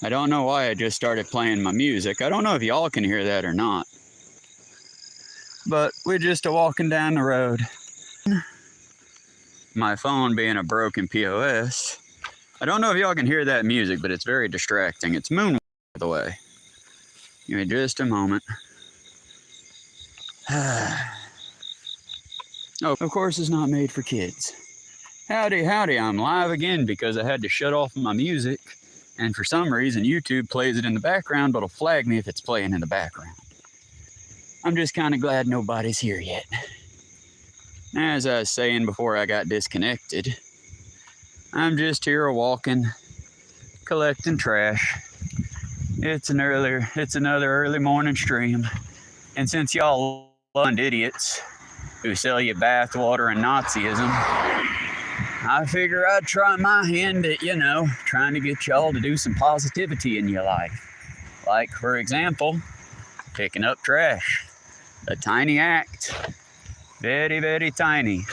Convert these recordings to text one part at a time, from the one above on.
I don't know why I just started playing my music. I don't know if y'all can hear that or not. But we're just walking down the road. My phone being a broken POS. I don't know if y'all can hear that music, but it's very distracting. It's moon, by the way. Give me just a moment. Oh, of course it's not made for kids. Howdy, howdy, I'm live again because I had to shut off my music. And for some reason, YouTube plays it in the background, but it'll flag me if it's playing in the background. I'm just kind of glad nobody's here yet. As I was saying before I got disconnected, I'm just here walking, collecting trash. It's another early morning stream. And since y'all love idiots who sell you bathwater and Nazism, I figure I'd try my hand at, trying to get y'all to do some positivity in your life. Like, for example, picking up trash. A tiny act. Very, very tiny.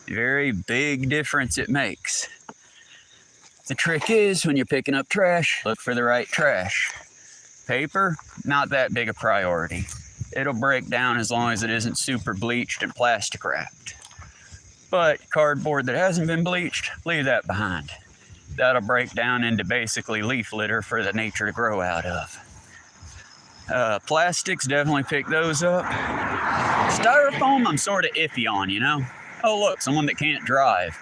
Very big difference it makes. The trick is, when you're picking up trash, look for the right trash. Paper, not that big a priority. It'll break down as long as it isn't super bleached and plastic wrapped. But cardboard that hasn't been bleached, leave that behind. That'll break down into basically leaf litter for the nature to grow out of. Plastics, definitely pick those up. Styrofoam, I'm sort of iffy on, Oh look, someone that can't drive.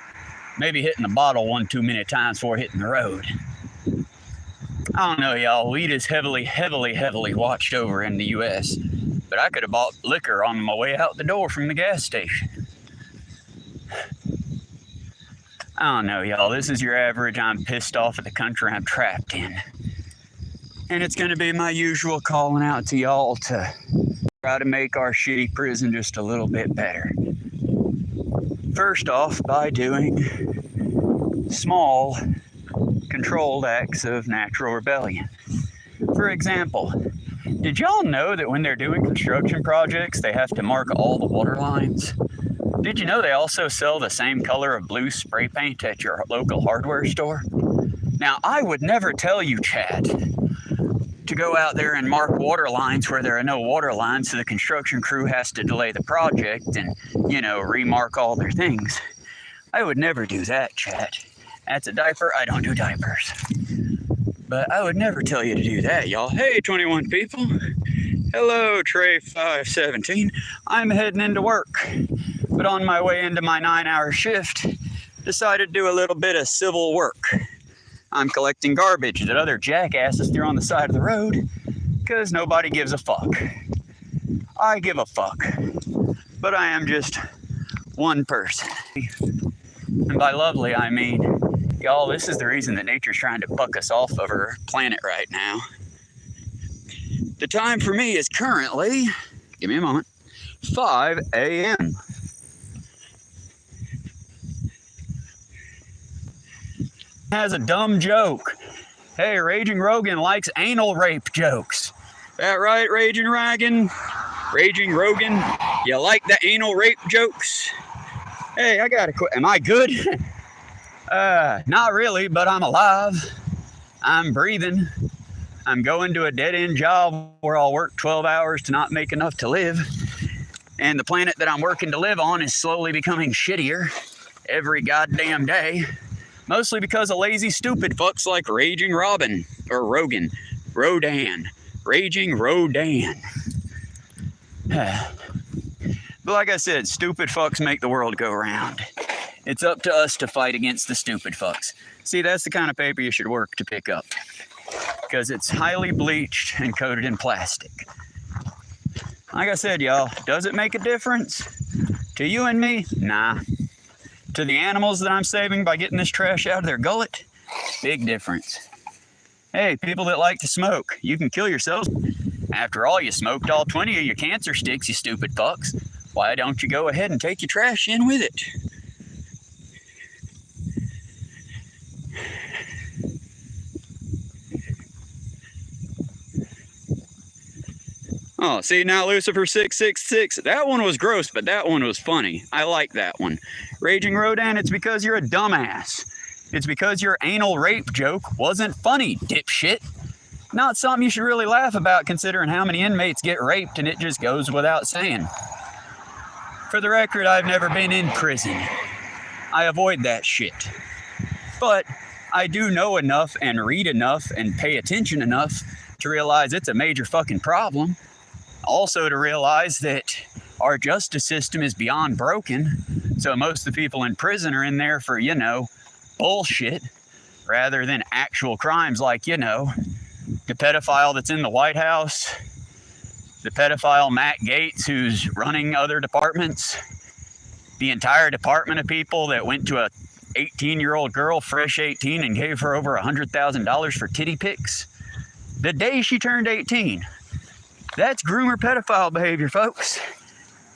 Maybe hitting the bottle one too many times before hitting the road. I don't know, y'all. Weed is heavily watched over in the U.S. But I could have bought liquor on my way out the door from the gas station. I don't know, y'all. This is your average. I'm pissed off at the country I'm trapped in. And it's going to be my usual calling out to y'all to try to make our shitty prison just a little bit better. First off, by doing small, controlled acts of natural rebellion. For example, did y'all know that when they're doing construction projects, they have to mark all the water lines? Did you know they also sell the same color of blue spray paint at your local hardware store? Now, I would never tell you, Chad, to go out there and mark water lines where there are no water lines, so the construction crew has to delay the project and, remark all their things. I would never do that, Chad. That's a diaper. I don't do diapers. But I would never tell you to do that, y'all. Hey, 21 people. Hello, Trey 517. I'm heading into work. But on my way into my 9-hour shift, decided to do a little bit of civil work. I'm collecting garbage that other jackasses threw on the side of the road because nobody gives a fuck. I give a fuck. But I am just one person. And by lovely, I mean, y'all, this is the reason that nature's trying to buck us off of our planet right now. The time for me is currently, give me a moment, 5 a.m. Has a dumb joke. Hey, Raging Rogan likes anal rape jokes. That right, Raging Rogan? Raging Rogan, you like the anal rape jokes? Hey, I gotta quit. Am I good? Not really, but I'm alive. I'm breathing. I'm going to a dead-end job where I'll work 12 hours to not make enough to live. And the planet that I'm working to live on is slowly becoming shittier every goddamn day. Mostly because of lazy, stupid fucks like Raging Robin, or Rogan, Rodan, Raging Rodan. But like I said, stupid fucks make the world go round. It's up to us to fight against the stupid fucks. See, that's the kind of paper you should work to pick up. Because it's highly bleached and coated in plastic. Like I said, y'all, does it make a difference? To you and me? Nah. To the animals that I'm saving by getting this trash out of their gullet? Big difference. Hey, people that like to smoke, you can kill yourselves. After all, you smoked all 20 of your cancer sticks, you stupid fucks. Why don't you go ahead and take your trash in with it? Oh, see, now Lucifer 666, that one was gross, but that one was funny. I like that one. Raging Rodan, it's because you're a dumbass. It's because your anal rape joke wasn't funny, dipshit. Not something you should really laugh about considering how many inmates get raped, and it just goes without saying. For the record, I've never been in prison. I avoid that shit. But I do know enough and read enough and pay attention enough to realize it's a major fucking problem. Also to realize that our justice system is beyond broken. So most of the people in prison are in there for, bullshit rather than actual crimes like, the pedophile that's in the White House, the pedophile Matt Gaetz who's running other departments, the entire department of people that went to a 18-year-old girl, fresh 18, and gave her over $100,000 for titty pics the day she turned 18. That's groomer pedophile behavior, folks.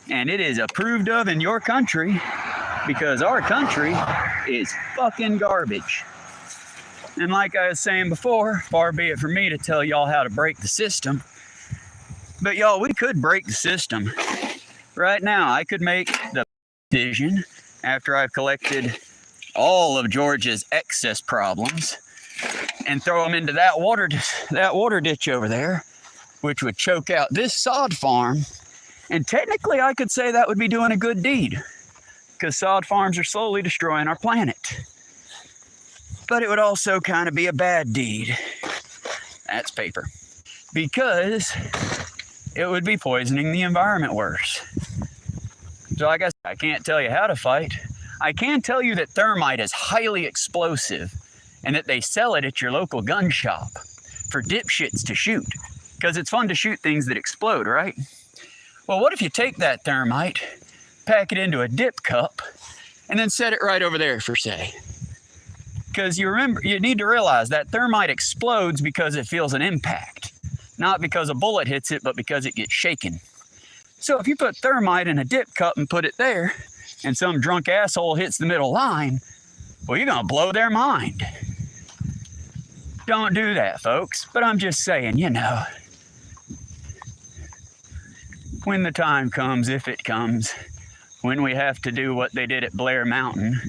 And it is approved of in your country because our country is fucking garbage. And like I was saying before, far be it for me to tell y'all how to break the system. But y'all, we could break the system. Right now, I could make the decision after I've collected all of Georgia's excess problems and throw them into that water ditch over there, which would choke out this sod farm. And technically, I could say that would be doing a good deed because sod farms are slowly destroying our planet. But it would also kind of be a bad deed. That's paper. Because it would be poisoning the environment worse. So like I said, I can't tell you how to fight. I can tell you that thermite is highly explosive and that they sell it at your local gun shop for dipshits to shoot. Because it's fun to shoot things that explode, right? Well, what if you take that thermite, pack it into a dip cup, and then set it right over there for say? Because you need to realize that thermite explodes because it feels an impact. Not because a bullet hits it, but because it gets shaken. So if you put thermite in a dip cup and put it there, and some drunk asshole hits the middle line, well, you're gonna blow their mind. Don't do that, folks. But I'm just saying, when the time comes, if it comes, when we have to do what they did at Blair Mountain,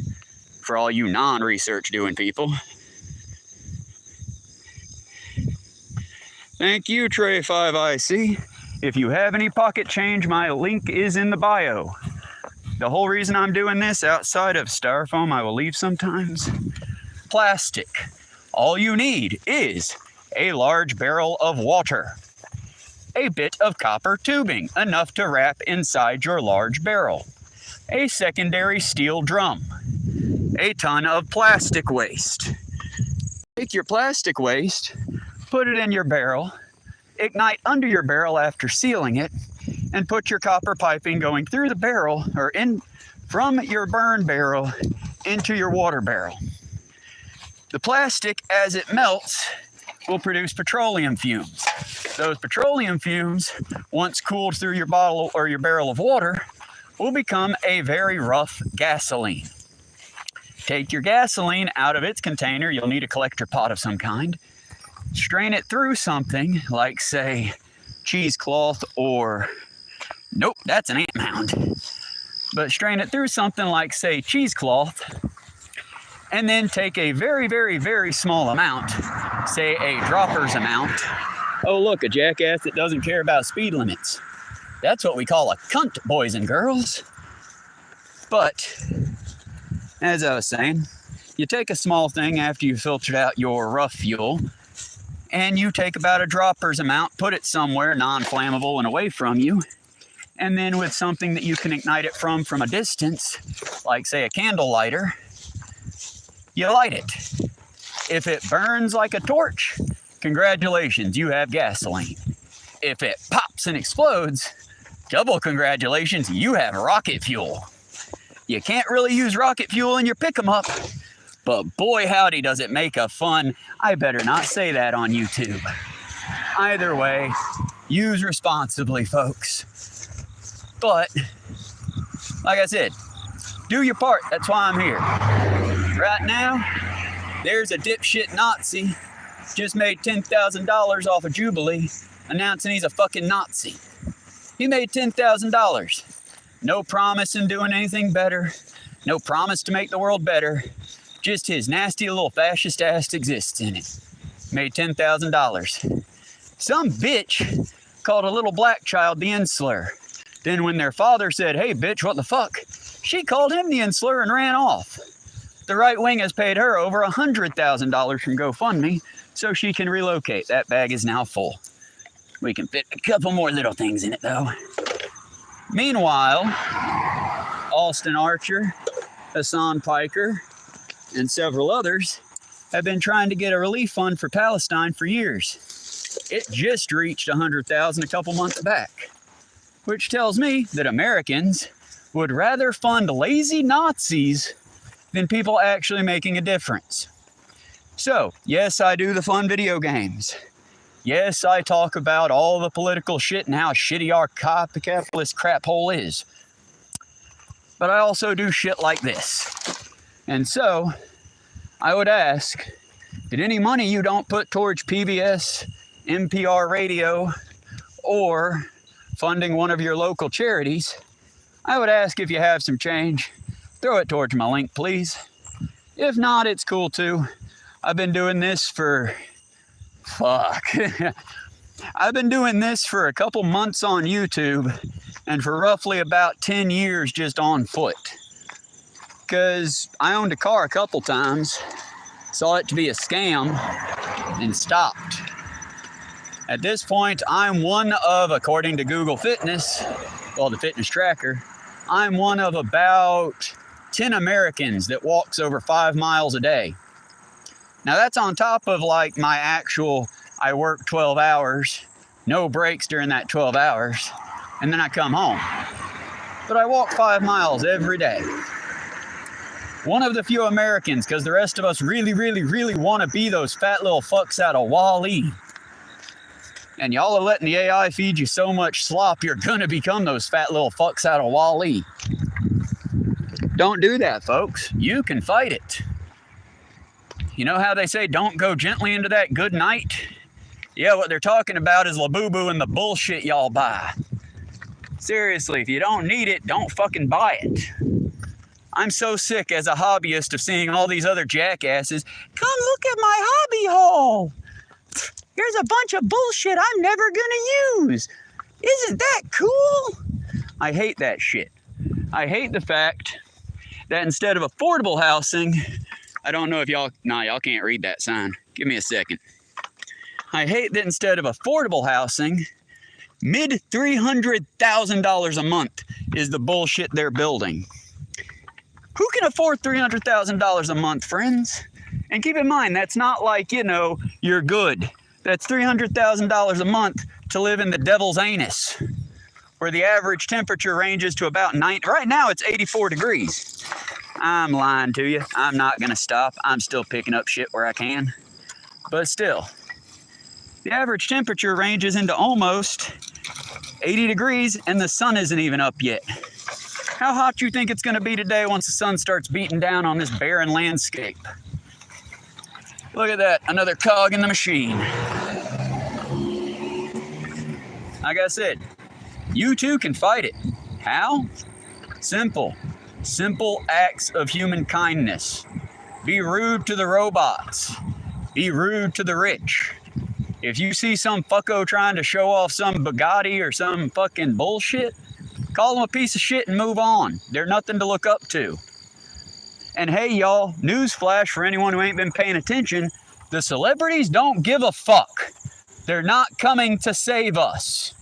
for all you non-research doing people. Thank you, Trey5IC. If you have any pocket change, my link is in the bio. The whole reason I'm doing this, outside of styrofoam I will leave sometimes, plastic. All you need is a large barrel of water, a bit of copper tubing, enough to wrap inside your large barrel, a secondary steel drum, a ton of plastic waste. Take your plastic waste, put it in your barrel, ignite under your barrel after sealing it, and put your copper piping going through the barrel or in from your burn barrel into your water barrel. The plastic, as it melts, will produce petroleum fumes. Those petroleum fumes, once cooled through your bottle or your barrel of water, will become a very rough gasoline. Take your gasoline out of its container. You'll need a collector pot of some kind. Strain it through something like, say, cheesecloth or... Nope, that's an ant mound. But strain it through something like, say, cheesecloth, and then take a very, very, very small amount, say a dropper's amount. Oh, look, a jackass that doesn't care about speed limits. That's what we call a cunt, boys and girls. But, as I was saying, you take a small thing after you filtered out your rough fuel, and you take about a dropper's amount, put it somewhere non-flammable and away from you, and then with something that you can ignite it from a distance, like say a candle lighter, you light it. If it burns like a torch, congratulations, you have gasoline. If it pops and explodes, double congratulations, you have rocket fuel. You can't really use rocket fuel in your pick-em-up, but boy howdy does it make a fun, I better not say that on YouTube. Either way, use responsibly, folks. But, like I said, do your part. That's why I'm here. Right now, there's a dipshit Nazi just made $10,000 off of Jubilee, announcing he's a fucking Nazi. He made $10,000. No promise in doing anything better. No promise to make the world better. Just his nasty little fascist ass exists in it. Made $10,000. Some bitch called a little black child the insular. Then when their father said, "Hey bitch, what the fuck?" she called him the insular and ran off. The right wing has paid her over $100,000 from GoFundMe so she can relocate. That bag is now full. We can fit a couple more little things in it though. Meanwhile, Austin Archer, Hassan Piker, and several others have been trying to get a relief fund for Palestine for years. It just reached $100,000 a couple months back, which tells me that Americans would rather fund lazy Nazis than people actually making a difference. So, yes, I do the fun video games. Yes, I talk about all the political shit and how shitty our capitalist crap hole is. But I also do shit like this. And so, I would ask that any money you don't put towards PBS, NPR radio, or funding one of your local charities, I would ask if you have some change, throw it towards my link, please. If not, it's cool too. I've been doing this for... I've been doing this for a couple months on YouTube and for roughly about 10 years just on foot. Because I owned a car a couple times, saw it to be a scam, and stopped. At this point, I'm one of, according to Google Fitness, well, the fitness tracker, I'm one of about 10 Americans that walks over 5 miles a day. Now that's on top of like my actual, I work 12 hours, no breaks during that 12 hours, and then I come home. But I walk 5 miles every day. One of the few Americans, because the rest of us really want to be those fat little fucks out of Wall-E. And y'all are letting the AI feed you so much slop, you're gonna become those fat little fucks out of Wall-E. Don't do that, folks. You can fight it. You know how they say don't go gently into that good night? Yeah, what they're talking about is Labubu and the bullshit y'all buy. Seriously, if you don't need it, don't fucking buy it. I'm so sick as a hobbyist of seeing all these other jackasses. Come look at my hobby haul. Here's a bunch of bullshit I'm never gonna use. Isn't that cool? I hate that shit. I hate the fact that instead of affordable housing, I don't know if y'all can't read that sign. Give me a second. I hate that instead of affordable housing, mid $300,000 a month is the bullshit they're building. Who can afford $300,000 a month, friends? And keep in mind, that's not like, you know, you're good. That's $300,000 a month to live in the devil's anus, where the average temperature ranges to about 90. Right now, it's 84 degrees. I'm lying to you. I'm not going to stop. I'm still picking up shit where I can. But still, the average temperature ranges into almost 80 degrees, and the sun isn't even up yet. How hot do you think it's going to be today once the sun starts beating down on this barren landscape? Look at that, another cog in the machine. Like I said, you too can fight it. How? Simple. Simple acts of human kindness. Be rude to the robots. Be rude to the rich. If you see some fucko trying to show off some Bugatti or some fucking bullshit, call them a piece of shit and move on. They're nothing to look up to. And hey, y'all, newsflash for anyone who ain't been paying attention, the celebrities don't give a fuck. They're not coming to save us.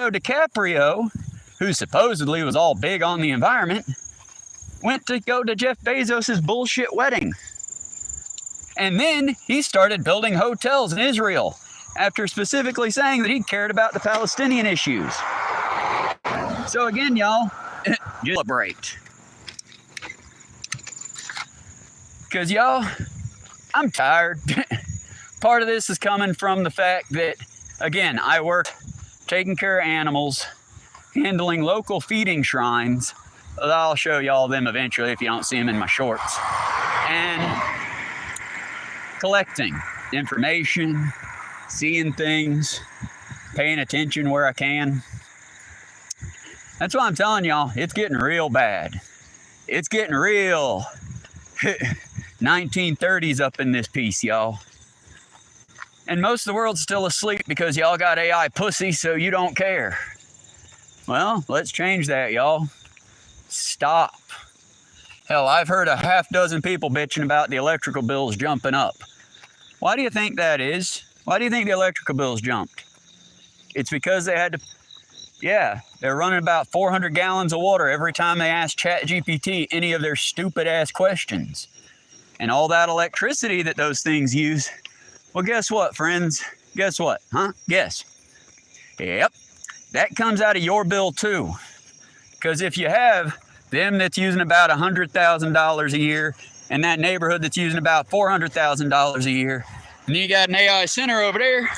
So DiCaprio, who supposedly was all big on the environment, went to go to Jeff Bezos' bullshit wedding. And then he started building hotels in Israel after specifically saying that he cared about the Palestinian issues. So again, y'all, celebrate. Because y'all, I'm tired. Part of this is coming from the fact that, again, I work taking care of animals, handling local feeding shrines. I'll show y'all them eventually if you don't see them in my shorts. And collecting information, seeing things, paying attention where I can. That's why I'm telling y'all, it's getting real bad. It's getting real. 1930s up in this piece, y'all. And most of the world's still asleep because y'all got AI pussy, so you don't care. Well, let's change that, y'all. Stop. Hell, I've heard a half dozen people bitching about the electrical bills jumping up. Why do you think that is? Why do you think the electrical bills jumped? It's because they had to, yeah, they're running about 400 gallons of water every time they ask ChatGPT any of their stupid ass questions. And all that electricity that those things use, well, guess what, friends? Guess what, huh? Guess. Yep, that comes out of your bill too. Because if you have them that's using about $100,000 a year, and that neighborhood that's using about $400,000 a year, and then you got an AI center over there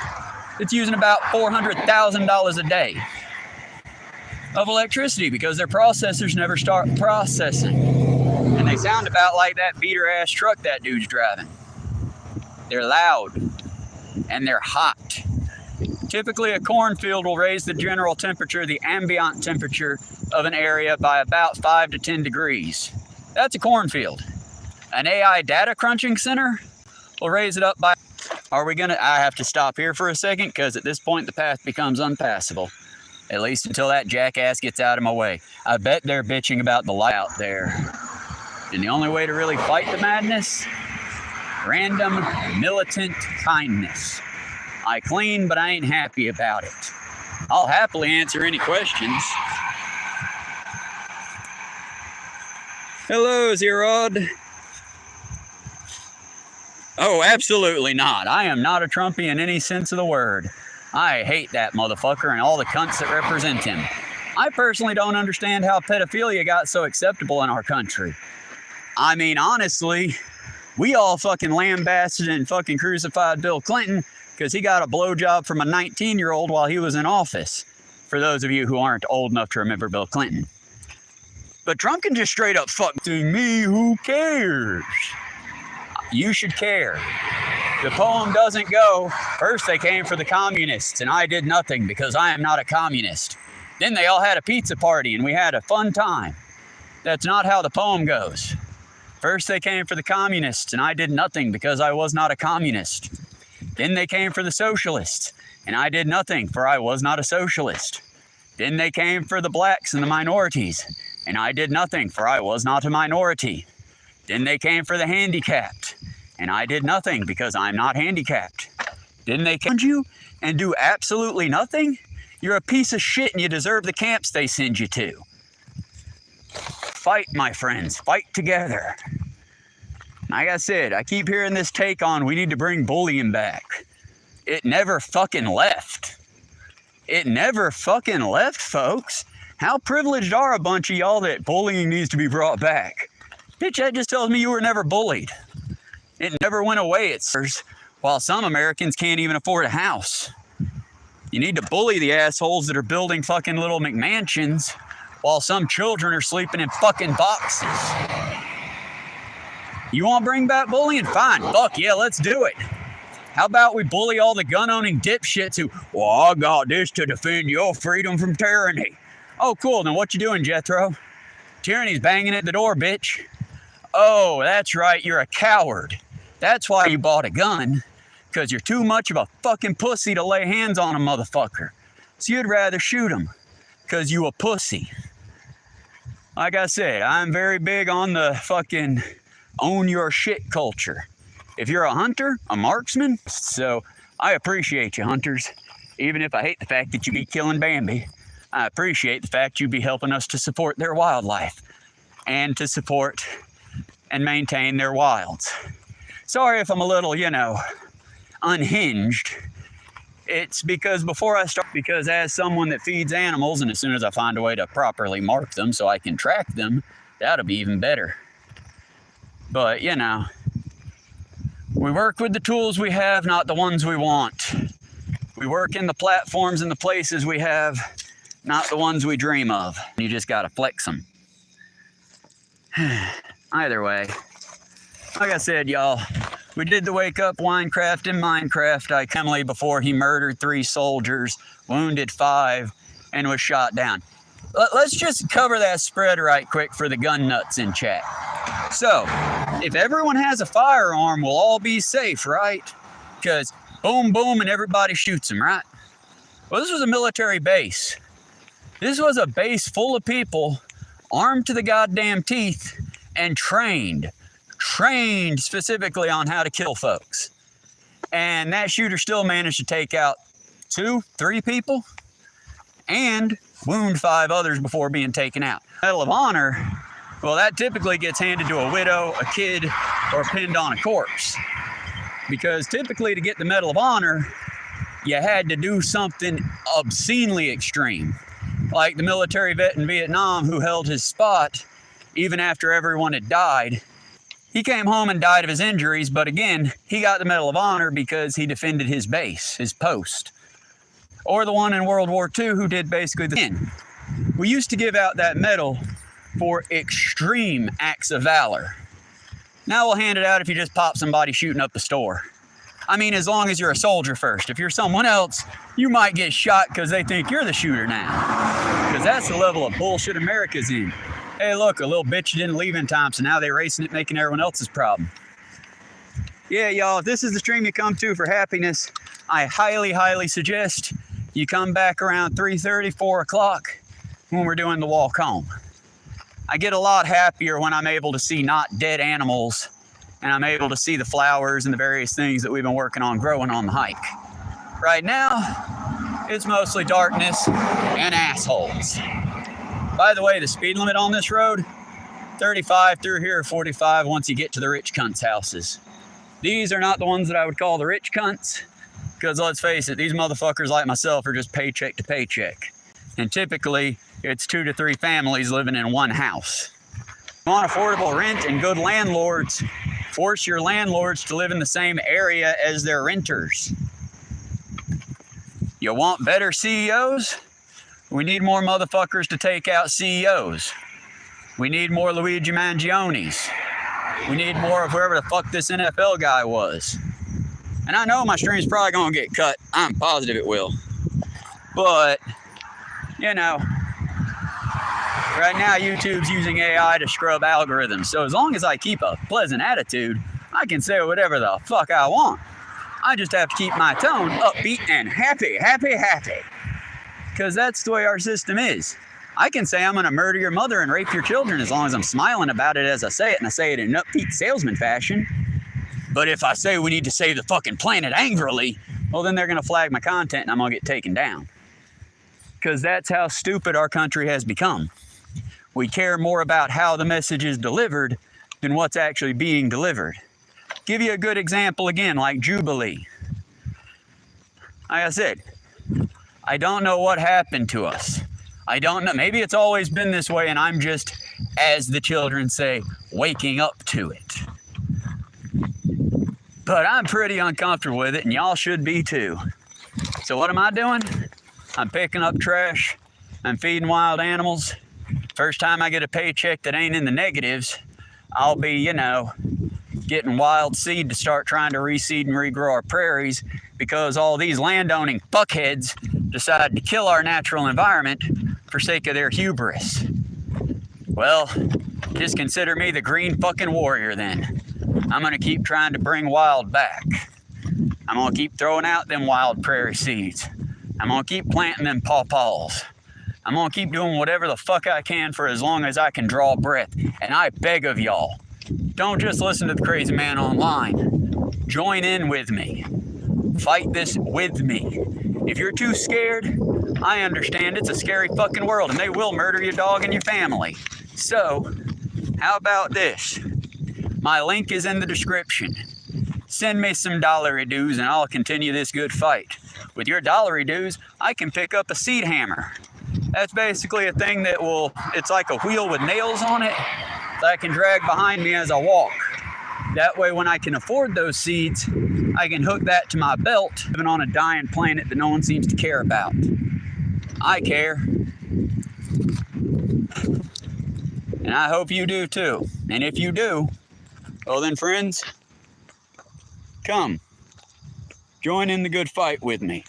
that's using about $400,000 a day of electricity because their processors never start processing. And they sound about like that beater ass truck that dude's driving. They're loud and they're hot. Typically, a cornfield will raise the general temperature, the ambient temperature of an area by about 5 to 10 degrees. That's a cornfield. An AI data crunching center will raise it up by... Are we gonna... I have to stop here for a second because at this point the path becomes unpassable. At least until that jackass gets out of my way. I bet they're bitching about the light out there. And the only way to really fight the madness? Random militant kindness. I clean, but I ain't happy about it. I'll happily answer any questions. Hello, Cerotv. Oh, absolutely not. I am not a Trumpy in any sense of the word. I hate that motherfucker and all the cunts that represent him. I personally don't understand how pedophilia got so acceptable in our country. I mean, honestly, we all fucking lambasted and fucking crucified Bill Clinton because he got a blowjob from a 19-year-old while he was in office. For those of you who aren't old enough to remember Bill Clinton. But Trump can just straight up fuck to me, who cares? You should care. The poem doesn't go, first they came for the communists and I did nothing because I am not a communist. Then they all had a pizza party and we had a fun time. That's not how the poem goes. First they came for the communists and I did nothing because I was not a communist. Then they came for the socialists and I did nothing for I was not a socialist. Then they came for the blacks and the minorities and I did nothing for I was not a minority. Then they came for the handicapped and I did nothing because I'm not handicapped. Then they came you and do absolutely nothing? You're a piece of shit and you deserve the camps they send you to. Fight, my friends, fight together. Like I said, I keep hearing this take on we need to bring bullying back. It never fucking left. It never fucking left, folks. How privileged are a bunch of y'all that bullying needs to be brought back? Bitch, that just tells me you were never bullied. It never went away, it's while some Americans can't even afford a house. You need to bully the assholes that are building fucking little McMansions while some children are sleeping in fucking boxes. You want to bring back bullying? Fine, fuck yeah, let's do it. How about we bully all the gun-owning dipshits who, well, I got this to defend your freedom from tyranny. Oh, cool, then what you doing, Jethro? Tyranny's banging at the door, bitch. Oh, that's right, you're a coward. That's why you bought a gun, because you're too much of a fucking pussy to lay hands on a motherfucker. So you'd rather shoot him, because you a pussy. Like I said, I'm very big on the fucking own your shit culture. If you're a hunter, a marksman, so I appreciate you, hunters. Even if I hate the fact that you be killing Bambi, I appreciate the fact you be helping us to support their wildlife and to support and maintain their wilds. Sorry if I'm a little, unhinged. It's because before I start, because as someone that feeds animals, and as soon as I find a way to properly mark them so I can track them, that'll be even better. But, we work with the tools we have, not the ones we want. We work in the platforms and the places we have, not the ones we dream of. You just gotta flex them. Either way, like I said, y'all, we did the wake up Winecraft in Minecraft. I Emily before he murdered 3 soldiers, wounded 5, and was shot down. Let's just cover that spread right quick for the gun nuts in chat. So, if everyone has a firearm, we'll all be safe, right? Because boom, boom, and everybody shoots them, right? Well, this was a military base. This was a base full of people armed to the goddamn teeth and trained specifically on how to kill folks. And that shooter still managed to take out 2, 3 people and wound 5 others before being taken out. Medal of Honor, well, that typically gets handed to a widow, a kid, or pinned on a corpse. Because typically to get the Medal of Honor, you had to do something obscenely extreme. Like the military vet in Vietnam who held his spot even after everyone had died. He came home and died of his injuries, but again, he got the Medal of Honor because he defended his base, his post. Or the one in World War II who did basically the same. We used to give out that medal for extreme acts of valor. Now we'll hand it out if you just pop somebody shooting up a store. I mean, as long as you're a soldier first. If you're someone else, you might get shot because they think you're the shooter now. Because that's the level of bullshit America's in. Hey, look, a little bitch didn't leave in time, so now they're racing it, making everyone else's problem. Yeah, y'all, if this is the stream you come to for happiness, I highly, highly suggest you come back around 3:30, 4 o'clock when we're doing the walk home. I get a lot happier when I'm able to see not dead animals and I'm able to see the flowers and the various things that we've been working on growing on the hike. Right now, it's mostly darkness and assholes. By the way, the speed limit on this road, 35 through here, 45 once you get to the rich cunts' houses. These are not the ones that I would call the rich cunts, because let's face it, these motherfuckers like myself are just paycheck to paycheck. And typically, it's 2 to 3 families living in one house. You want affordable rent and good landlords, force your landlords to live in the same area as their renters. You want better CEOs? We need more motherfuckers to take out CEOs. We need more Luigi Mangionis. We need more of whoever the fuck this NFL guy was. And I know my stream's probably gonna get cut. I'm positive it will. But, you know, right now YouTube's using AI to scrub algorithms. So as long as I keep a pleasant attitude, I can say whatever the fuck I want. I just have to keep my tone upbeat and happy. Because that's the way our system is. I can say I'm gonna murder your mother and rape your children as long as I'm smiling about it as I say it, and I say it in an upbeat salesman fashion. But if I say we need to save the fucking planet angrily, well then they're gonna flag my content and I'm gonna get taken down. Because that's how stupid our country has become. We care more about how the message is delivered than what's actually being delivered. Give you a good example again, like Jubilee. Like I said, I don't know what happened to us. I don't know. Maybe it's always been this way and I'm just, as the children say, waking up to it. But I'm pretty uncomfortable with it and y'all should be too. So what am I doing? I'm picking up trash. I'm feeding wild animals. First time I get a paycheck that ain't in the negatives, I'll be, you know, getting wild seed to start trying to reseed and regrow our prairies because all these landowning fuckheads decide to kill our natural environment for sake of their hubris. Well, just consider me the green fucking warrior then. I'm gonna keep trying to bring wild back. I'm gonna keep throwing out them wild prairie seeds. I'm gonna keep planting them pawpaws. I'm gonna keep doing whatever the fuck I can for as long as I can draw breath. And I beg of y'all, don't just listen to the crazy man online. Join in with me. Fight this with me. If you're too scared, I understand it's a scary fucking world and they will murder your dog and your family. So, how about this? My link is in the description. Send me some dollary dues and I'll continue this good fight. With your dollary dues, I can pick up a seed hammer. That's basically a thing that it's like a wheel with nails on it that I can drag behind me as I walk. That way when I can afford those seeds, I can hook that to my belt, living on a dying planet that no one seems to care about. I care. And I hope you do too. And if you do, well then friends, come. Join in the good fight with me.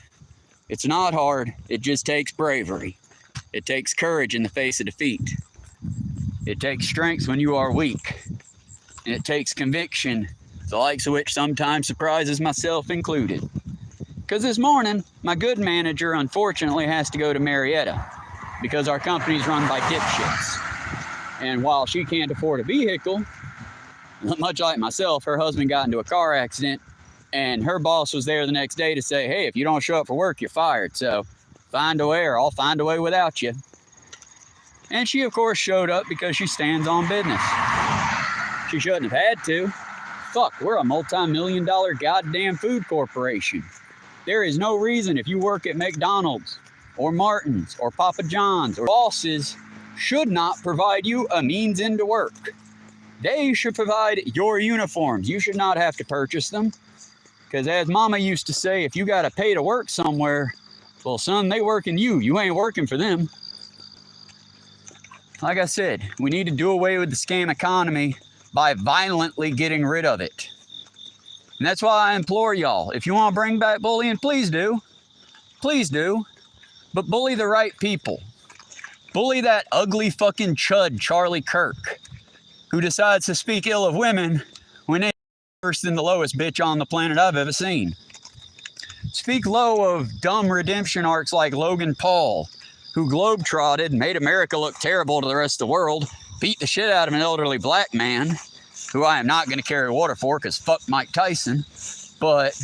It's not hard, it just takes bravery. It takes courage in the face of defeat. It takes strength when you are weak. And it takes conviction, the likes of which sometimes surprises myself included. Because this morning, my good manager unfortunately has to go to Marietta because our company's run by dipshits. And while she can't afford a vehicle, much like myself, her husband got into a car accident and her boss was there the next day to say, hey, if you don't show up for work, you're fired. So find a way or I'll find a way without you. And she, of course, showed up because she stands on business. She shouldn't have had to. Fuck, we're a multi-million-dollar goddamn food corporation. There is no reason if you work at McDonald's or Martin's or Papa John's or bosses should not provide you a means into work. They should provide your uniforms. You should not have to purchase them. Because as Mama used to say, if you got to pay to work somewhere, well, son, they working you. You ain't working for them. Like I said, we need to do away with the scam economy by violently getting rid of it. And that's why I implore y'all, if you want to bring back bullying, please do. Please do. But bully the right people. Bully that ugly fucking chud, Charlie Kirk, who decides to speak ill of women when they're worse than the lowest bitch on the planet I've ever seen. Speak low of dumb redemption arcs like Logan Paul, who globetrotted, made America look terrible to the rest of the world, beat the shit out of an elderly black man, who I am not going to carry water for because fuck Mike Tyson. But,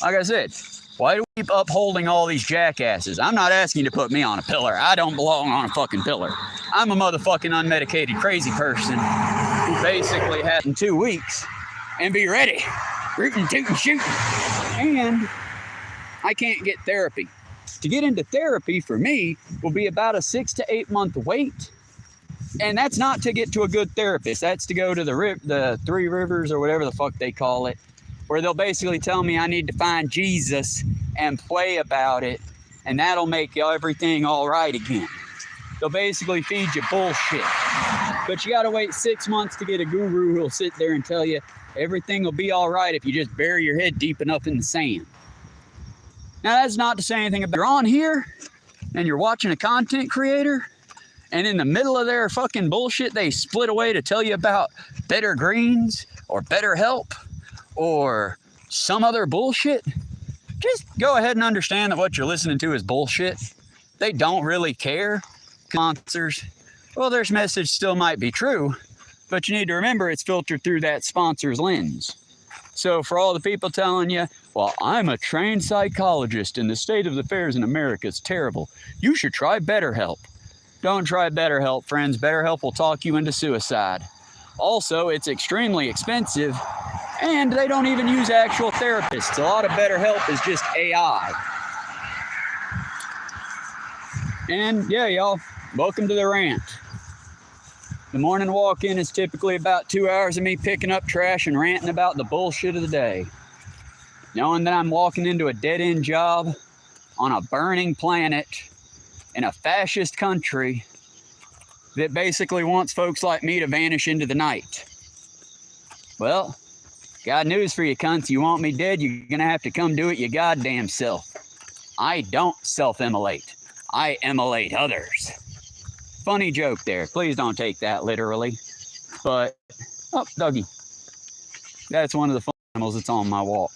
like I said, why do we keep upholding all these jackasses? I'm not asking you to put me on a pillar. I don't belong on a fucking pillar. I'm a motherfucking unmedicated crazy person who basically had in 2 weeks and be ready, rootin', tootin', shootin'. And I can't get therapy. To get into therapy for me will be about a 6 to 8 month wait. And that's not to get to a good therapist. That's to go to the Three Rivers or whatever the fuck they call it, where they'll basically tell me I need to find Jesus and pray about it, and that'll make everything all right again. They'll basically feed you bullshit. But you gotta wait 6 months to get a guru who'll sit there and tell you everything will be all right if you just bury your head deep enough in the sand. Now, that's not to say anything about you're on here and you're watching a content creator, and in the middle of their fucking bullshit, they split away to tell you about better greens or better help or some other bullshit. Just go ahead and understand that what you're listening to is bullshit. They don't really care. Sponsors, well, their message still might be true, but you need to remember it's filtered through that sponsor's lens. So for all the people telling you, well, I'm a trained psychologist and the state of affairs in America is terrible, you should try BetterHelp. Don't try BetterHelp, friends. BetterHelp will talk you into suicide. Also, it's extremely expensive, and they don't even use actual therapists. A lot of BetterHelp is just AI. And yeah, y'all, welcome to the rant. The morning walk-in is typically about 2 hours of me picking up trash and ranting about the bullshit of the day. Knowing that I'm walking into a dead-end job on a burning planet in a fascist country that basically wants folks like me to vanish into the night. Well, got news for you cunts. You want me dead, you're gonna have to come do it your goddamn self. I don't self-immolate. I immolate others. Funny joke there. Please don't take that literally. But, oh, doggy. That's one of the fun animals that's on my walk.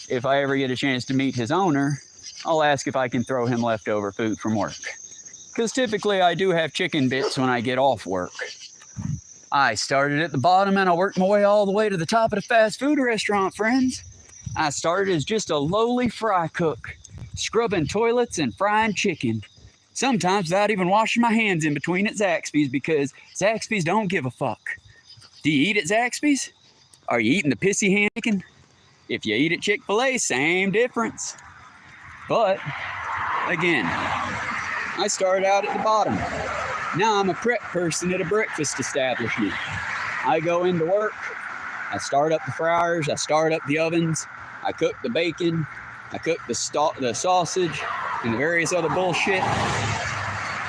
If I ever get a chance to meet his owner, I'll ask if I can throw him leftover food from work. Because typically I do have chicken bits when I get off work. I started at the bottom and I worked my way all the way to the top of the fast food restaurant, friends. I started as just a lowly fry cook, scrubbing toilets and frying chicken. Sometimes without even washing my hands in between at Zaxby's, because Zaxby's don't give a fuck. Do you eat at Zaxby's? Are you eating the pissy hand chicken? If you eat at Chick-fil-A, same difference. But, again, I started out at the bottom. Now I'm a prep person at a breakfast establishment. I go into work, I start up the fryers, I start up the ovens, I cook the bacon, I cook the sausage, and the various other bullshit.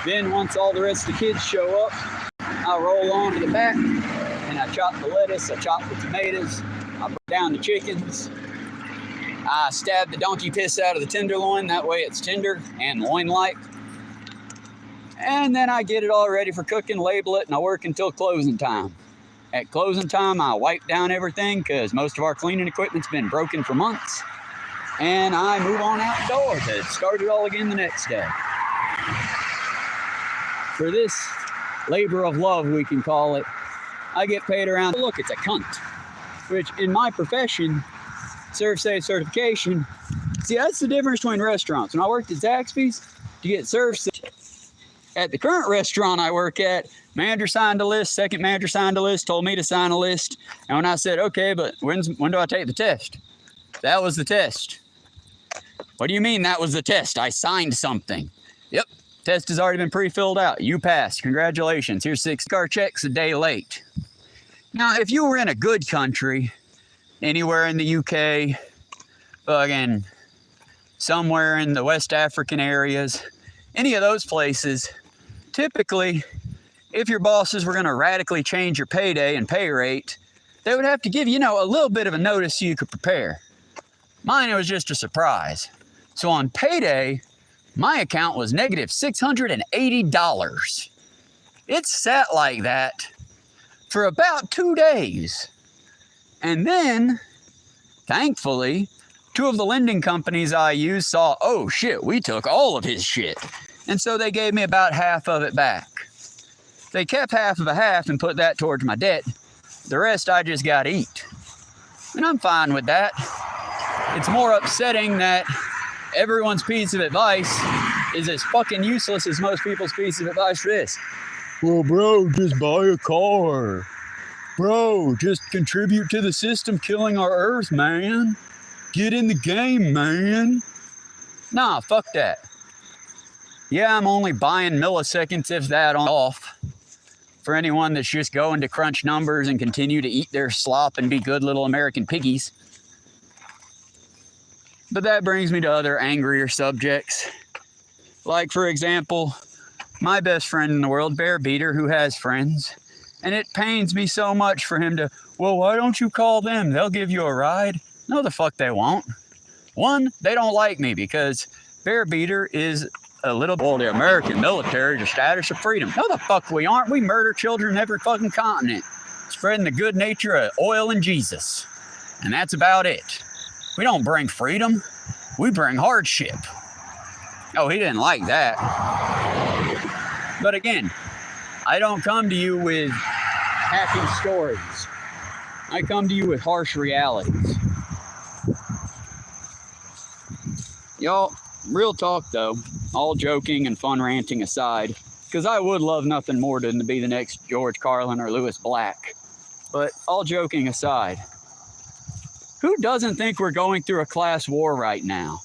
Then once all the rest of the kids show up, I roll on to the back, and I chop the lettuce, I chop the tomatoes, I put down the chickens, I stab the donkey piss out of the tenderloin, that way it's tender and loin-like. And then I get it all ready for cooking, label it, and I work until closing time. At closing time, I wipe down everything because most of our cleaning equipment's been broken for months. And I move on outdoors to start it all again the next day. For this labor of love, we can call it, I get paid around, look, it's a cunt. Which in my profession, Serve Safe certification, see, that's the difference between restaurants. When I worked at Zaxby's, to get Serve Safe, at the current restaurant I work at, manager signed a list, second manager signed a list, told me to sign a list. And when I said, okay, but when do I take the test? That was the test. What do you mean that was the test? I signed something. Yep, test has already been pre-filled out. You passed, congratulations. Here's 6 car checks a day late. Now, if you were in a good country, anywhere in the UK, again, somewhere in the West African areas, any of those places, typically, if your bosses were going to radically change your payday and pay rate, they would have to give you, a little bit of a notice so you could prepare. Mine, it was just a surprise. So on payday, my account was negative $680. It sat like that for about 2 days. And then, thankfully, 2 of the lending companies I used saw, oh shit, we took all of his shit. And so they gave me about half of it back. They kept half of a half and put that towards my debt. The rest I just got to eat. And I'm fine with that. It's more upsetting that everyone's piece of advice is as fucking useless as most people's piece of advice for this. Well, bro, just buy a car. Bro, just contribute to the system killing our earth, man. Get in the game, man. Nah, fuck that. Yeah, I'm only buying milliseconds, if that, off. For anyone that's just going to crunch numbers and continue to eat their slop and be good little American piggies. But that brings me to other angrier subjects. Like, for example, my best friend in the world, Bear Beater, who has friends. And it pains me so much for him to, well, why don't you call them? They'll give you a ride. No, the fuck they won't. One, they don't like me because Bear Beater is a little, well, the American military, the status of freedom. No, the fuck we aren't. We murder children in every fucking continent, spreading the good nature of oil and Jesus. And that's about it. We don't bring freedom. We bring hardship. Oh, he didn't like that. But again, I don't come to you with happy stories. I come to you with harsh realities. Y'all, real talk though, all joking and fun ranting aside, because I would love nothing more than to be the next George Carlin or Lewis Black. But all joking aside, who doesn't think we're going through a class war right now?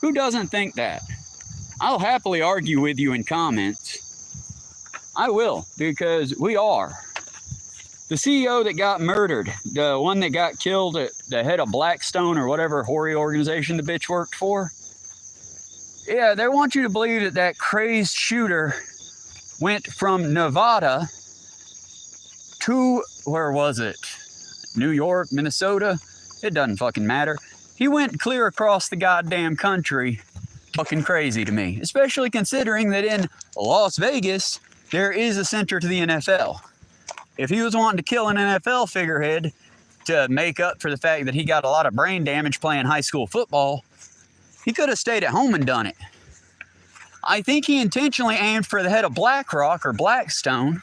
Who doesn't think that? I'll happily argue with you in comments. I will, because we are. The CEO that got murdered, the one that got killed at the head of Blackstone or whatever hoary organization the bitch worked for. Yeah, they want you to believe that that crazed shooter went from Nevada to, where was it? New York, Minnesota? It doesn't fucking matter. He went clear across the goddamn country. Fucking crazy to me. Especially considering that in Las Vegas, there is a center to the NFL. If he was wanting to kill an NFL figurehead to make up for the fact that he got a lot of brain damage playing high school football, he could have stayed at home and done it. I think he intentionally aimed for the head of BlackRock or Blackstone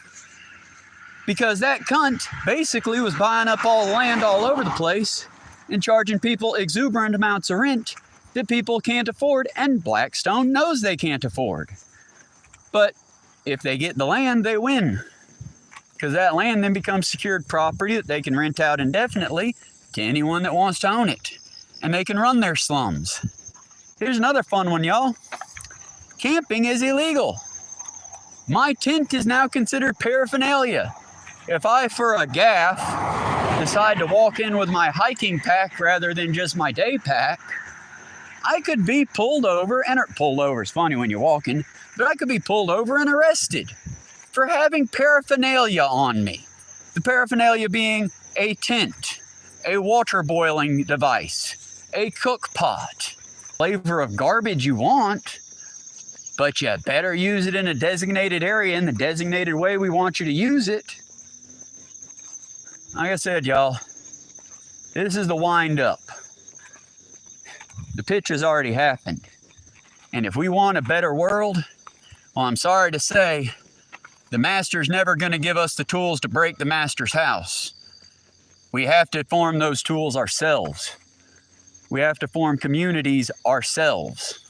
because that cunt basically was buying up all the land all over the place and charging people exuberant amounts of rent that people can't afford, and Blackstone knows they can't afford. But if they get the land, they win. Because that land then becomes secured property that they can rent out indefinitely to anyone that wants to own it. And they can run their slums. Here's another fun one, y'all. Camping is illegal. My tent is now considered paraphernalia. If I, for a gaffe, decide to walk in with my hiking pack rather than just my day pack, I could be pulled over, and pulled over is funny when you're walking, but I could be pulled over and arrested for having paraphernalia on me. The paraphernalia being a tent, a water boiling device, a cook pot, flavor of garbage you want, but you better use it in a designated area in the designated way we want you to use it. Like I said, y'all, this is the wind up. The pitch has already happened. And if we want a better world, well, I'm sorry to say, the master's never going to give us the tools to break the master's house. We have to form those tools ourselves. We have to form communities ourselves.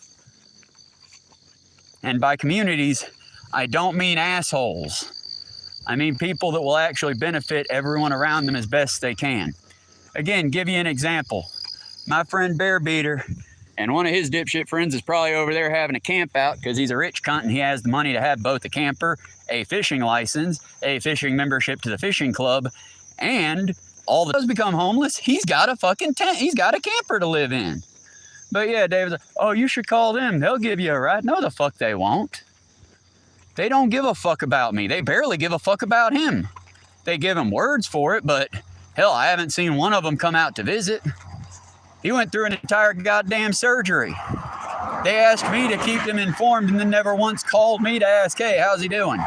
And by communities, I don't mean assholes. I mean people that will actually benefit everyone around them as best they can. Again, give you an example. My friend Bear Beater and one of his dipshit friends is probably over there having a camp out because he's a rich cunt and he has the money to have both a camper, a fishing license, a fishing membership to the fishing club, and all the does become homeless. He's got a fucking tent. He's got a camper to live in. But yeah, David's like, oh, you should call them. They'll give you a ride. No, the fuck they won't. They don't give a fuck about me. They barely give a fuck about him. They give him words for it, but hell, I haven't seen one of them come out to visit. He went through an entire goddamn surgery. They asked me to keep them informed and then never once called me to ask, hey, how's he doing?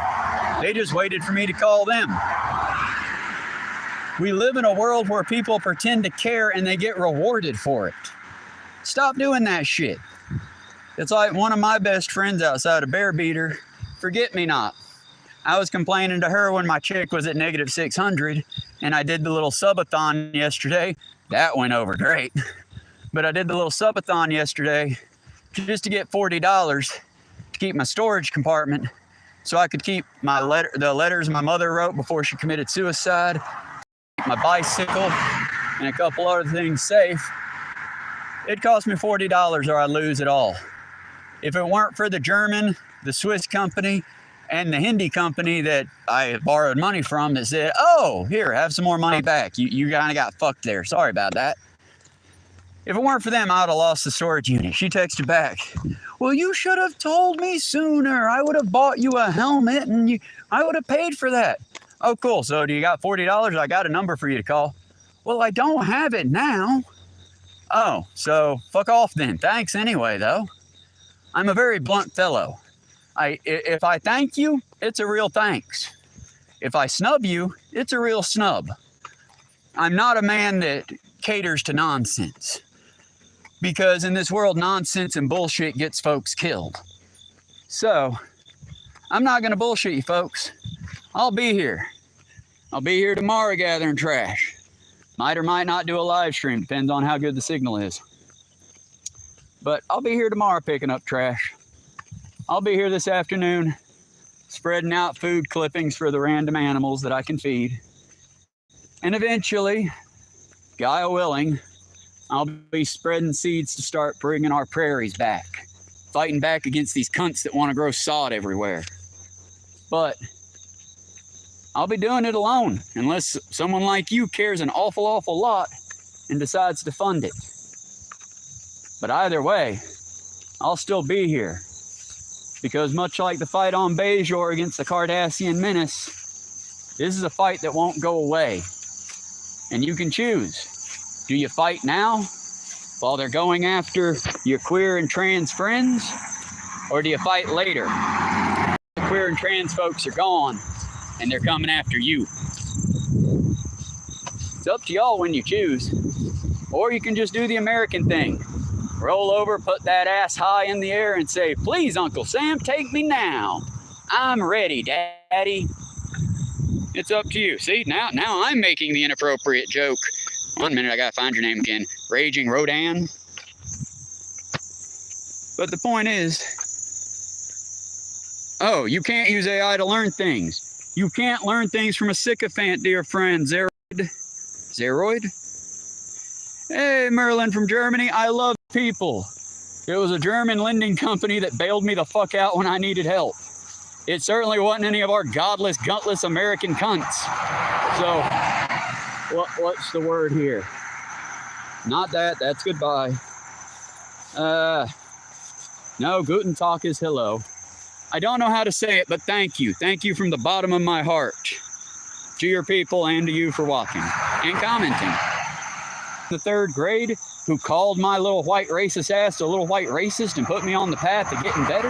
They just waited for me to call them. We live in a world where people pretend to care and they get rewarded for it. Stop doing that shit. It's like one of my best friends outside of Bear Beater, Forget Me Not. I was complaining to her when my chick was at -600 and I did the little subathon yesterday. That went over great. But I did the little subathon yesterday just to get $40 to keep my storage compartment so I could keep the letters my mother wrote before she committed suicide, my bicycle, and a couple other things safe. It cost me $40 or I'd lose it all. If it weren't for the German, the Swiss company, and the Hindi company that I borrowed money from that said, oh, here, have some more money back. You kind of got fucked there. Sorry about that. If it weren't for them, I would have lost the storage unit. She texted back, well, you should have told me sooner. I would have bought you a helmet and I would have paid for that. Oh, cool. So do you got $40? I got a number for you to call. Well, I don't have it now. Oh, so fuck off then. Thanks anyway, though. I'm a very blunt fellow. If I thank you, it's a real thanks. If I snub you, it's a real snub. I'm not a man that caters to nonsense. Because in this world, nonsense and bullshit gets folks killed. So, I'm not going to bullshit you folks. I'll be here. I'll be here tomorrow gathering trash. Might or might not do a live stream, depends on how good the signal is. But I'll be here tomorrow picking up trash. I'll be here this afternoon spreading out food clippings for the random animals that I can feed. And eventually, Gaia willing, I'll be spreading seeds to start bringing our prairies back. Fighting back against these cunts that want to grow sod everywhere. But I'll be doing it alone unless someone like you cares an awful lot and decides to fund it. But either way, I'll still be here. Because much like the fight on Bajor against the Cardassian menace, this is a fight that won't go away. And you can choose. Do you fight now while they're going after your queer and trans friends? Or do you fight later? The queer and trans folks are gone and they're coming after you. It's up to y'all when you choose. Or you can just do the American thing. Roll over, put that ass high in the air and say, please, Uncle Sam, take me now. I'm ready, Daddy. It's up to you. See, now I'm making the inappropriate joke. 1 minute, I gotta find your name again. Raging Rodan. But the point is, oh, you can't use AI to learn things. You can't learn things from a sycophant, dear friend. Zeroid? Hey, Merlin from Germany. I love people. It was a German lending company that bailed me the fuck out when I needed help. It certainly wasn't any of our godless, gutless American cunts. So, what's the word here? Not that. That's goodbye. No, Guten Tag is hello. I don't know how to say it, but thank you. Thank you from the bottom of my heart to your people and to you for watching and commenting. The 3rd grade who called my little white racist ass a little white racist and put me on the path to getting better.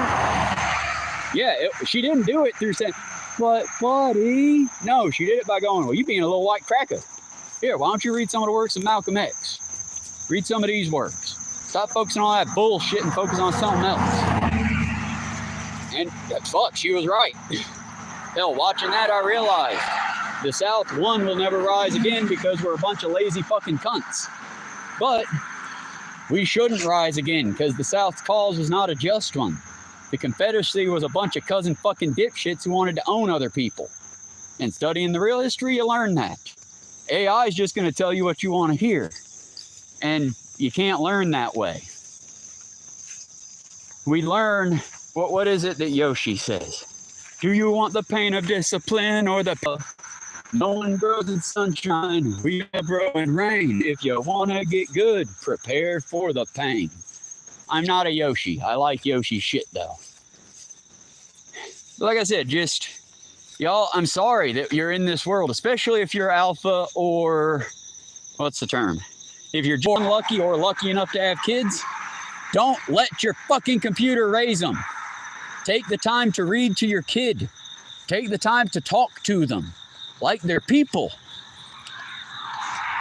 Yeah, she didn't do it through saying, but buddy. No, she did it by going, well, you being a little white cracker. Here, why don't you read some of the works of Malcolm X? Read some of these works. Stop focusing on that bullshit and focus on something else. And fuck, she was right. Hell, watching that, I realized the South, one, will never rise again because we're a bunch of lazy fucking cunts. But we shouldn't rise again because the South's cause was not a just one. The Confederacy was a bunch of cousin fucking dipshits who wanted to own other people. And studying the real history, you learn that. AI is just going to tell you what you want to hear. And you can't learn that way. We learn, what is it that Yoshi says? Do you want the pain of discipline or the puff? No one grows in sunshine, we all grow in rain. If you want to get good, prepare for the pain. I'm not a Yoshi. I like Yoshi shit though. Like I said, just, y'all, I'm sorry that you're in this world, especially if you're alpha or, what's the term? If you're unlucky or lucky enough to have kids, don't let your fucking computer raise them. Take the time to read to your kid. Take the time to talk to them like they're people.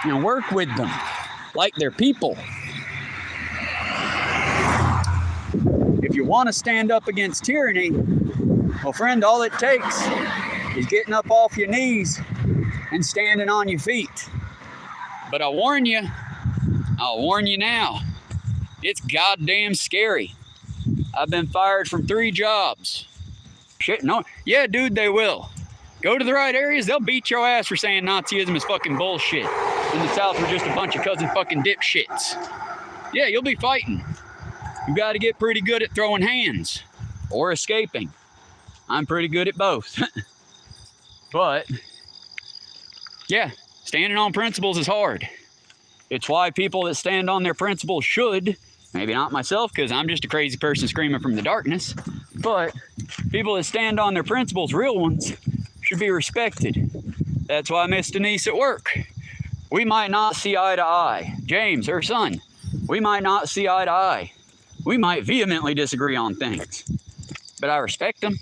And work with them like they're people. If you want to stand up against tyranny, well, friend, all it takes is getting up off your knees and standing on your feet. But I'll warn you now, it's goddamn scary. I've been fired from 3 jobs. Shit, no, yeah, dude, they will. Go to the right areas, they'll beat your ass for saying Nazism is fucking bullshit. In the South, we're just a bunch of cousin fucking dipshits. Yeah, you'll be fighting. You got to get pretty good at throwing hands or escaping. I'm pretty good at both. But, yeah, standing on principles is hard. It's why people that stand on their principles should, maybe not myself because I'm just a crazy person screaming from the darkness, but people that stand on their principles, real ones, should be respected. That's why I miss Denise at work. We might not see eye to eye. James, her son, we might not see eye to eye. We might vehemently disagree on things, but I respect them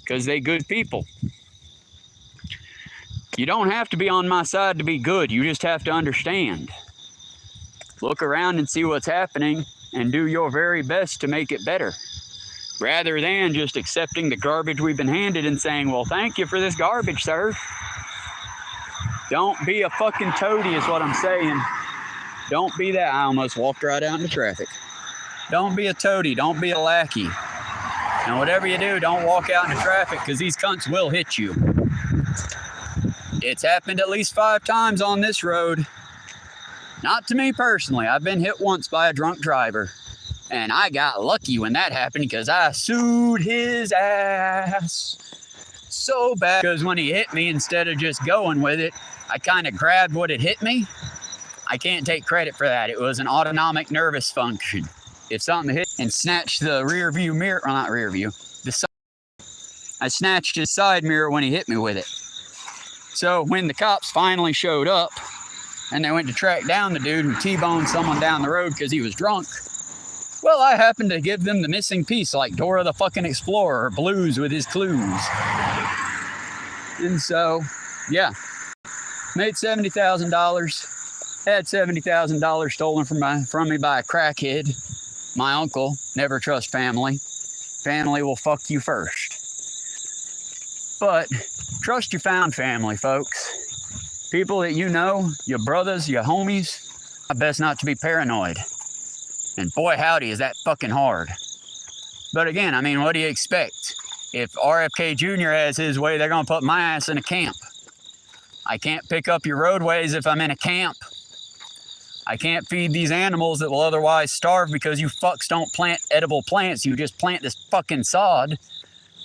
because they good people. You don't have to be on my side to be good. You just have to understand. Look around and see what's happening and do your very best to make it better. Rather than just accepting the garbage we've been handed and saying, well, thank you for this garbage, sir. Don't be a fucking toady is what I'm saying. Don't be that. I almost walked right out into traffic. Don't be a toady. Don't be a lackey. And whatever you do, don't walk out into traffic because these cunts will hit you. It's happened at least 5 times on this road. Not to me personally. I've been hit once by a drunk driver. And I got lucky when that happened because I sued his ass so bad. Because when he hit me, instead of just going with it, I kind of grabbed what had hit me. I can't take credit for that. It was an autonomic nervous function. If something hit and snatched the rear view mirror, well, not rear view, the side, I snatched his side mirror when he hit me with it. So when the cops finally showed up and they went to track down the dude who T-boned someone down the road because he was drunk, well, I happened to give them the missing piece like Dora the fucking Explorer or Blues with his clues. And so, yeah, made $70,000, had $70,000 stolen from me by a crackhead. My uncle, never trust family. Family will fuck you first. But trust your found family, folks. People that you know, your brothers, your homies, best not to be paranoid. And boy, howdy, is that fucking hard. But again, I mean, what do you expect? If RFK Jr. has his way, they're going to put my ass in a camp. I can't pick up your roadways if I'm in a camp. I can't feed these animals that will otherwise starve because you fucks don't plant edible plants. You just plant this fucking sod.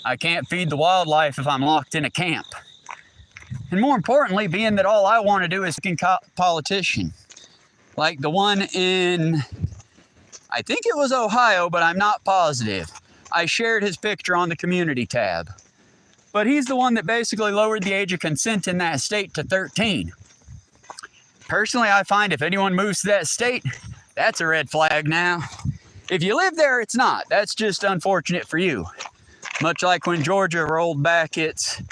I can't feed the wildlife if I'm locked in a camp. And more importantly, being that all I want to do is fucking politician. Like the one in, I think it was Ohio, but I'm not positive. I shared his picture on the community tab. But he's the one that basically lowered the age of consent in that state to 13. Personally, I find if anyone moves to that state, that's a red flag now. If you live there, it's not. That's just unfortunate for you. Much like when Georgia rolled back its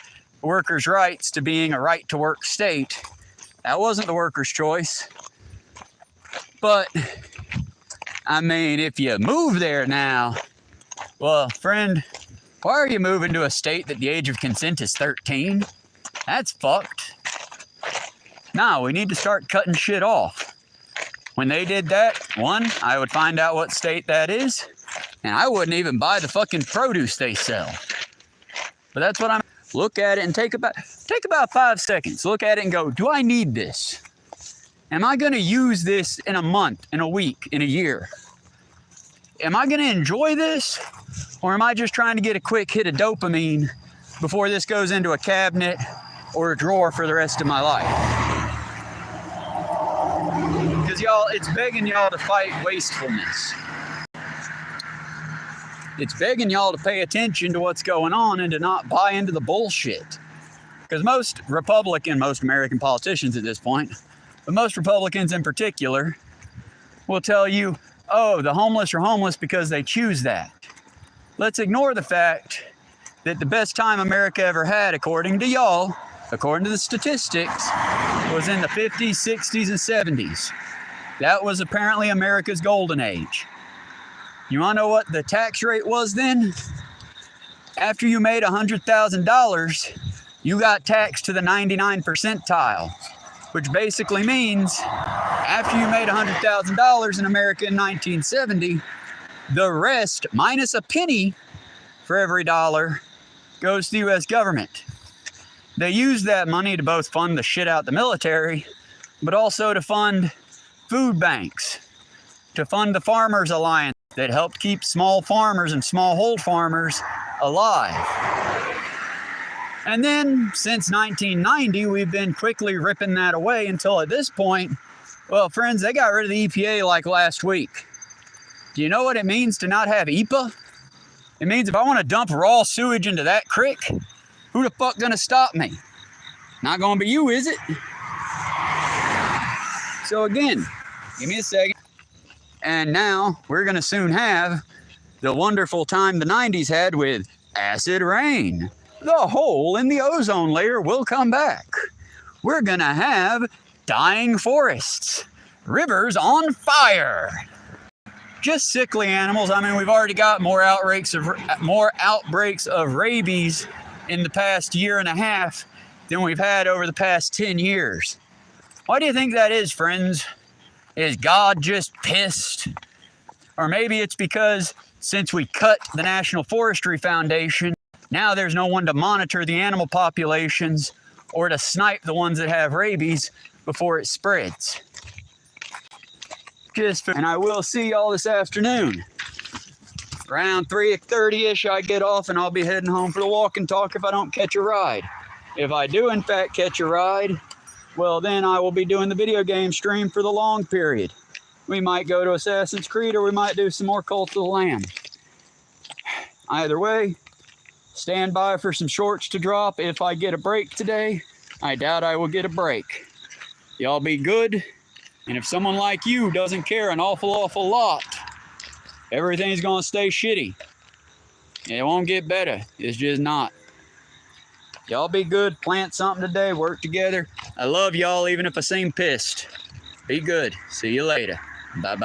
workers' rights to being a right-to-work state, That wasn't the workers' choice. But, I mean, if you move there now, well, friend, why are you moving to a state that the age of consent is 13? That's fucked. Nah, we need to start cutting shit off. When they did that, one, I would find out what state that is, and I wouldn't even buy the fucking produce they sell. But that's what I'm... Look at it and take about 5 seconds. Look at it and go, do I need this? Am I going to use this in a month, in a week, in a year? Am I going to enjoy this? Or am I just trying to get a quick hit of dopamine before this goes into a cabinet or a drawer for the rest of my life? Because y'all, it's begging y'all to fight wastefulness. It's begging y'all to pay attention to what's going on and to not buy into the bullshit. Because most American politicians at this point, but most Republicans in particular, will tell you, oh, the homeless are homeless because they choose that. Let's ignore the fact that the best time America ever had, according to y'all, according to the statistics, was in the 50s, 60s, and 70s. That was apparently America's golden age. You want to know what the tax rate was then? After you made $100,000, you got taxed to the 99th percentile, which basically means after you made $100,000 in America in 1970, the rest, minus a penny for every dollar, goes to the U.S. government. They use that money to both fund the shit out the military, but also to fund food banks, to fund the Farmers Alliance that helped keep small farmers and smallhold farmers alive. And then, since 1990, we've been quickly ripping that away until at this point, well, friends, they got rid of the EPA like last week. Do you know what it means to not have EPA? It means if I want to dump raw sewage into that creek, who the fuck gonna stop me? Not gonna be you, is it? So again, give me a second. And now we're gonna soon have the wonderful time the 90s had with acid rain. The hole in the ozone layer will come back. We're gonna have dying forests, rivers on fire. Just sickly animals. I mean, we've already got more outbreaks of rabies in the past year and a half than we've had over the past 10 years. Why do you think that is, friends? Is God just pissed? Or maybe it's because since we cut the National Forestry Foundation, now there's no one to monitor the animal populations or to snipe the ones that have rabies before it spreads. And I will see y'all this afternoon. Around 3:30ish, I get off and I'll be heading home for the walk and talk if I don't catch a ride. If I do in fact catch a ride, well then I will be doing the video game stream for the long period. We might go to Assassin's Creed or we might do some more Cult of the Lamb. Either way, stand by for some shorts to drop if I get a break today. I doubt I will get a break. Y'all be good. And if someone like you doesn't care an awful lot, everything's gonna stay shitty. It won't get better. It's just not. Y'all be good. Plant something today. Work together. I love y'all even if I seem pissed. Be good. See you later. Bye-bye.